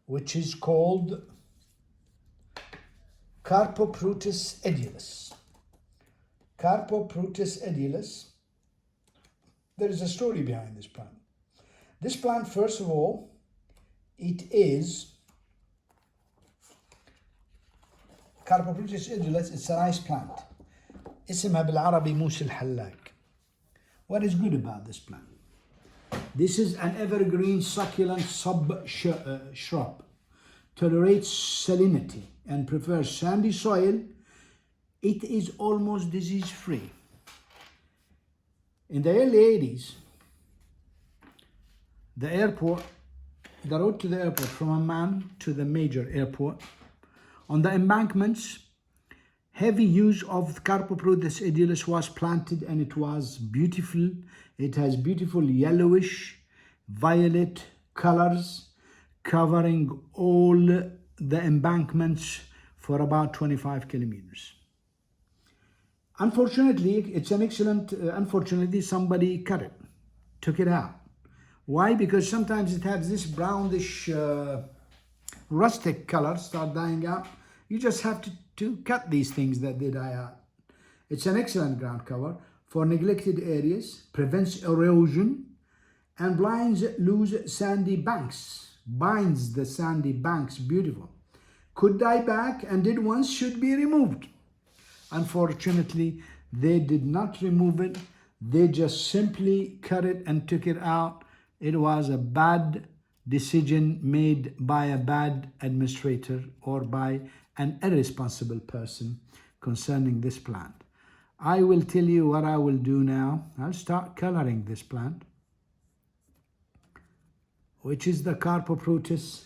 which is called Carpobrotus edulis. Carpobrotus edulis. There is a story behind this plant. This plant, first of all, it is Carpobrotus edulis. It's a nice plant. اسمها بالعربي موس الحلاق. What is good about this plant? This is an evergreen succulent shrub. Tolerates salinity and prefers sandy soil. It is almost disease-free. In the early 80s, the road to the airport from Amman to the major airport, on the embankments, heavy use of Carpobrotus edulis was planted, and it was beautiful. It has beautiful yellowish, violet colors covering all the embankments for about 25 kilometers. Unfortunately, it's an excellent, unfortunately, somebody cut it, took it out. Why? Because sometimes it has this brownish, rustic color start dying out. You just have to cut these things that they die out. It's an excellent ground cover for neglected areas, prevents erosion, and blinds loose sandy banks, binds the sandy banks beautiful. Could die back and did once, should be removed. Unfortunately, they did not remove it. They just simply cut it and took it out. It was a bad decision made by a bad administrator or by an irresponsible person concerning this plant. I will tell you what I will do now. I'll start coloring this plant, which is the Carpobrotus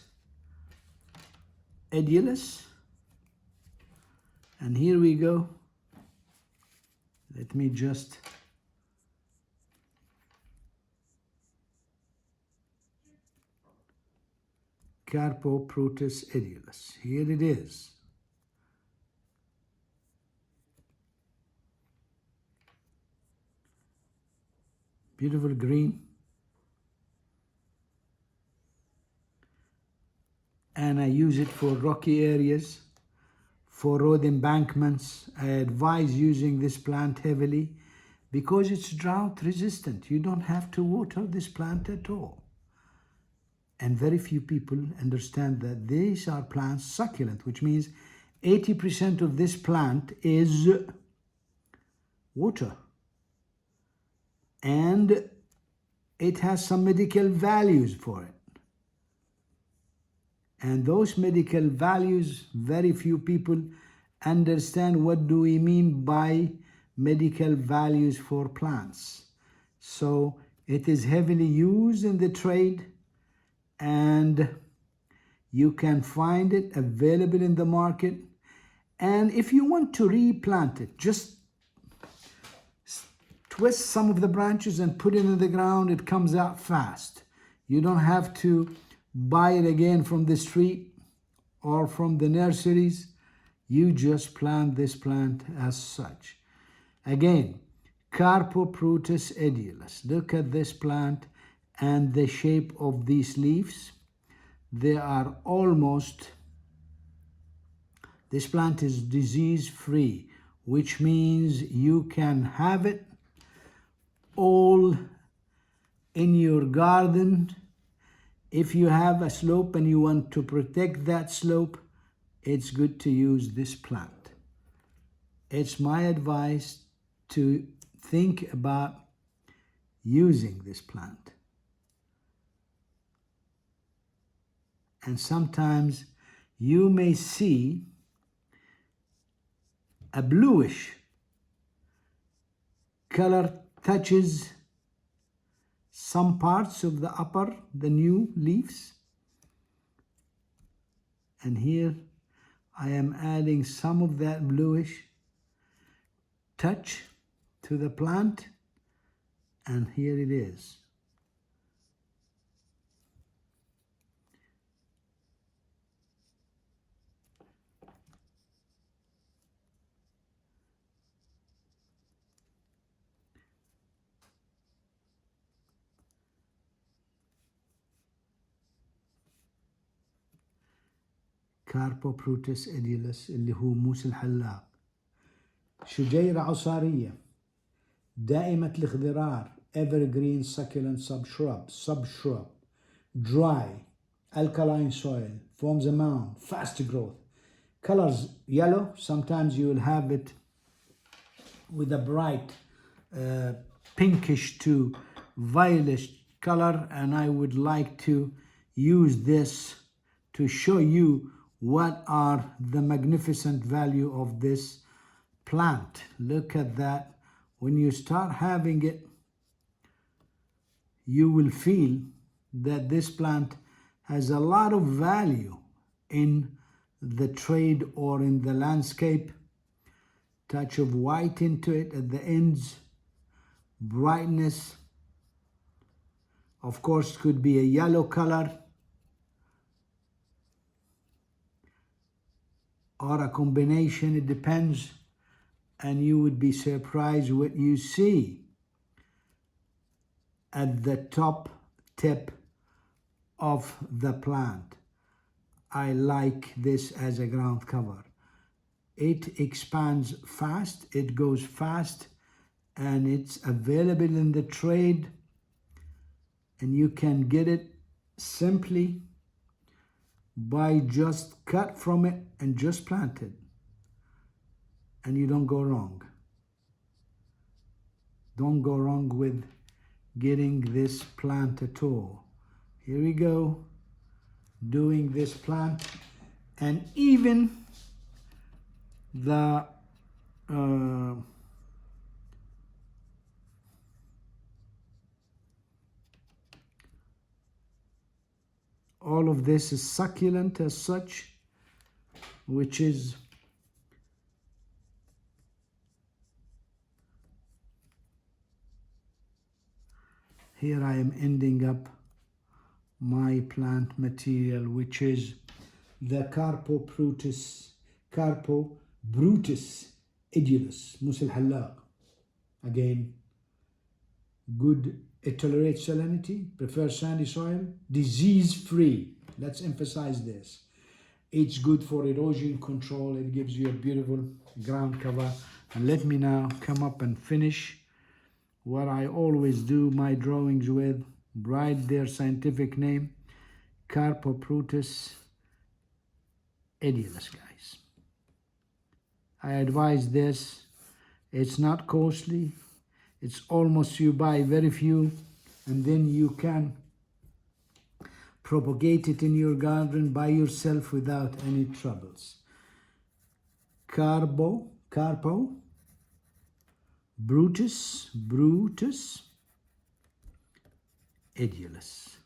edulis. And here we go. Let me just Carpobrotus edulis. Here it is. Beautiful green. And I use it for rocky areas, for road embankments. I advise using this plant heavily because it's drought resistant. You don't have to water this plant at all. And very few people understand that these are plants succulent, which means 80% of this plant is water. And it has some medical values for it. And those medical values, very few people understand what do we mean by medical values for plants. So it is heavily used in the trade, and you can find it available in the market. And if you want to replant it, just twist some of the branches and put it in the ground. It comes out fast. You don't have to buy it again from the street or from the nurseries. You just plant this plant as such. Again, Carpobrotus edulis. Look at this plant and the shape of these leaves. They are almost, this plant is disease-free, which means you can have it all in your garden. If you have a slope and you want to protect that slope, it's good to use this plant. It's my advice to think about using this plant. And sometimes you may see a bluish color touches some parts of the the new leaves. And here I am adding some of that bluish touch to the plant, and here it is. Carpobrotus edulis اللي هو موس الحلاق. شجيرة عصارية دائمة الاخضرار, evergreen succulent subshrub, dry, alkaline soil, forms a mound, fast growth. Colors yellow, sometimes you will have it with a bright pinkish to violet color, and I would like to use this to show you what are the magnificent value of this plant. Look at that. When you start having it, you will feel that this plant has a lot of value in the trade or in the landscape. Touch of white into it at the ends, brightness. Of course, could be a yellow color or a combination, it depends, and you would be surprised what you see at the top tip of the plant. I like this as a ground cover. It expands fast, it goes fast, and it's available in the trade, and you can get it simply by just cut from it and just plant it, and you don't go wrong. Don't go wrong with getting this plant at all. Here we go, doing this plant, and even the all of this is succulent as such, which is here I am ending up my plant material, which is the Carpobrotus edulis, موس الحلاق. Again, good, it tolerates salinity, prefers sandy soil, disease-free. Let's emphasize this. It's good for erosion control. It gives you a beautiful ground cover. And let me now come up and finish what I always do my drawings with. Write their scientific name, Carpobrotus edulis, guys. I advise this. It's not costly. It's almost, you buy very few, and then you can propagate it in your garden by yourself without any troubles. Carpobrotus edulis.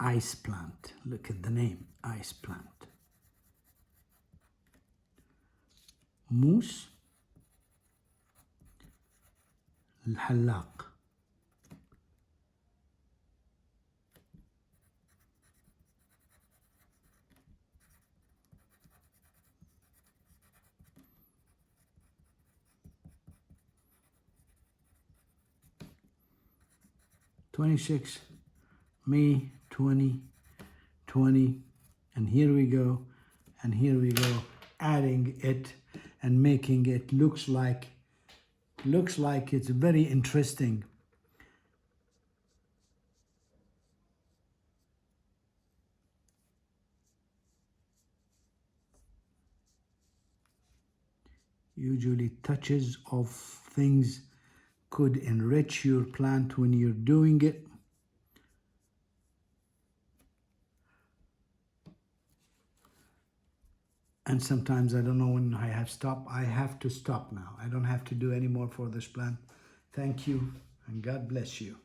Ice plant. Look at the name, ice plant. موس الحلاق. May 2020, and here we go, adding it and making it looks like it's very interesting. Usually touches of things could enrich your plant when you're doing it. And sometimes I don't know when I have stopped. I have to stop now. I don't have to do any more for this plant. Thank you, and God bless you.